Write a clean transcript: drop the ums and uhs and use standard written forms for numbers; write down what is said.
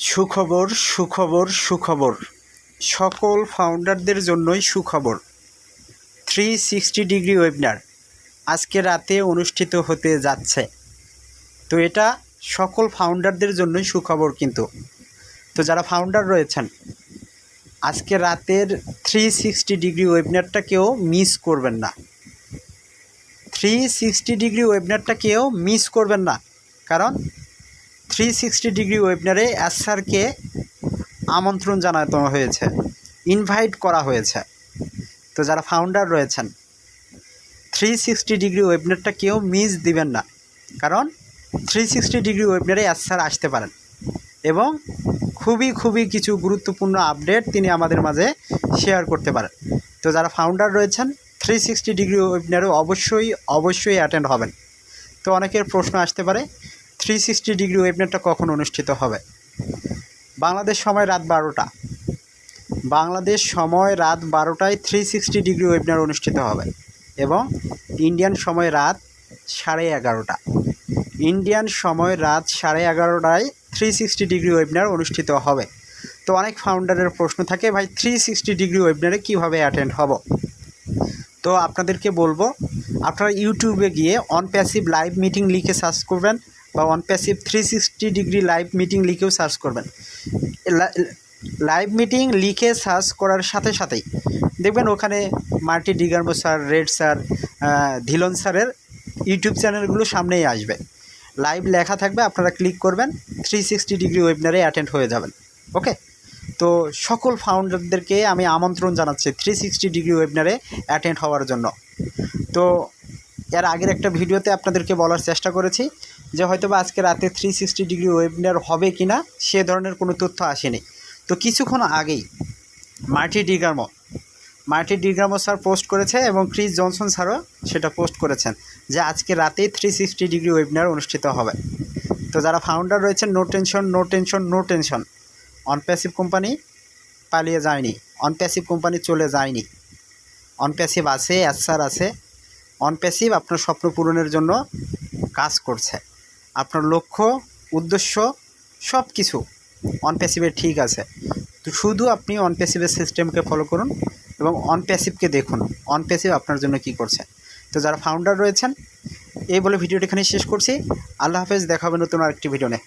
সুখবর সুখবর সুখবর সকল ফাউন্ডারদের জন্যই সুখবর। 360 ডিগ্রি ওয়েবিনার আজকে রাতে অনুষ্ঠিত হতে যাচ্ছে। তো এটা সকল ফাউন্ডারদের জন্যই সুখবর। তো যারা ফাউন্ডার রয়েছেন, আজকে রাতের 360 ডিগ্রি ওয়েবিনারটা কেউ মিস করবেন না। 360 ডিগ্রি ওয়েবিনারটা কেউ মিস করবেন না, কারণ 360 ডিগ্রি ওয়েবিনারে স্যারকে আমন্ত্রণ জানানো হয়েছে, ইনভাইট করা হয়েছে। তো যারা ফাউন্ডার রয়েছেন, 360 ডিগ্রি ওয়েবিনারটা কেউ মিস দিবেন না, কারণ 360 ডিগ্রি ওয়েবিনারে স্যার আসতে পারেন এবং খুবই কিছু গুরুত্বপূর্ণ আপডেট তিনি আমাদের মাঝে শেয়ার করতে পারেন। তো যারা ফাউন্ডার রয়েছেন, 360 ডিগ্রি ওয়েবিনারে অবশ্যই অ্যাটেন্ড হবেন। তো অনেকের প্রশ্ন আসতে পারে, 360 ডিগ্রি ওয়েবিনারটা কখন অনুষ্ঠিত হবে? বাংলাদেশ সময় রাত 12টা। বাংলাদেশ সময় রাত 12টায় 360 ডিগ্রি ওয়েবিনার অনুষ্ঠিত হবে এবং ইন্ডিয়ান সময় রাত 11:30। ইন্ডিয়ান সময় রাত 11:30টায় 360 ডিগ্রি ওয়েবিনার অনুষ্ঠিত হবে। তো অনেক ফাউন্ডারের প্রশ্ন থাকে, ভাই 360 ডিগ্রি ওয়েবিনারে কীভাবে অ্যাটেন্ড হব? তো আপনাদেরকে বলবো, আপনারা ইউটিউবে গিয়ে অন প্যাসিভ লাইভ মিটিং লিখে সার্চ করবেন, বা on passive 360 degree live meeting লিখেও সার্চ করবেন। লাইভ মিটিং লিখে সার্চ করার সাথে সাথেই দেখবেন ওখানে মার্টি ডিগার্মো স্যার, রেড স্যার, ধিলন স্যারের ইউটিউব চ্যানেলগুলো সামনেই আসবে। লাইভ লেখা থাকবে, আপনারা ক্লিক করবেন, 360 ডিগ্রি ওয়েবিনারে অ্যাটেন্ড হয়ে যাবেন। ওকে, তো সকল ফাউন্ডারদেরকে আমি আমন্ত্রণ জানাচ্ছি 360 ডিগ্রি ওয়েবিনারে অ্যাটেন্ড হওয়ার জন্য। তো এর আগের একটা ভিডিওতে আপনাদেরকে বলার চেষ্টা করেছি যে হয়তোবা আজকে রাতে 360 ডিগ্রি ওয়েবিনার হবে কি না, সে ধরনের কোনো তথ্য আসেনি। তো কিছুক্ষণ আগেই মার্টি ডিগ্রামো স্যার পোস্ট করেছে এবং ক্রিস জনসন স্যারও সেটা পোস্ট করেছেন যে আজকে রাতে 360 ডিগ্রি ওয়েবিনার অনুষ্ঠিত হবে। তো যারা ফাউন্ডার রয়েছেন, no tension. On passive company পালিয়ে যায়নি, অন প্যাসিভ কোম্পানি চলে যায়নি। অন প্যাসিভ আছে, স্যার আছে। অন প্যাসিভ আপনার স্বপ্ন পূরণের জন্য কাজ করছে। আপনার লক্ষ্য, উদ্দেশ্য সব কিছু অন প্যাসিভের ঠিক আছে। তো শুধু আপনি অন প্যাসিভের সিস্টেমকে ফলো করুন এবং অন প্যাসিভকে দেখুন, অন প্যাসিভ আপনার জন্য কি করছে। তো যারা ফাউন্ডার রয়েছেন, এই বলে ভিডিওটি এখানে শেষ করছি। আল্লাহ হাফেজ, দেখা হবে নতুন আরেকটি ভিডিও নিয়ে।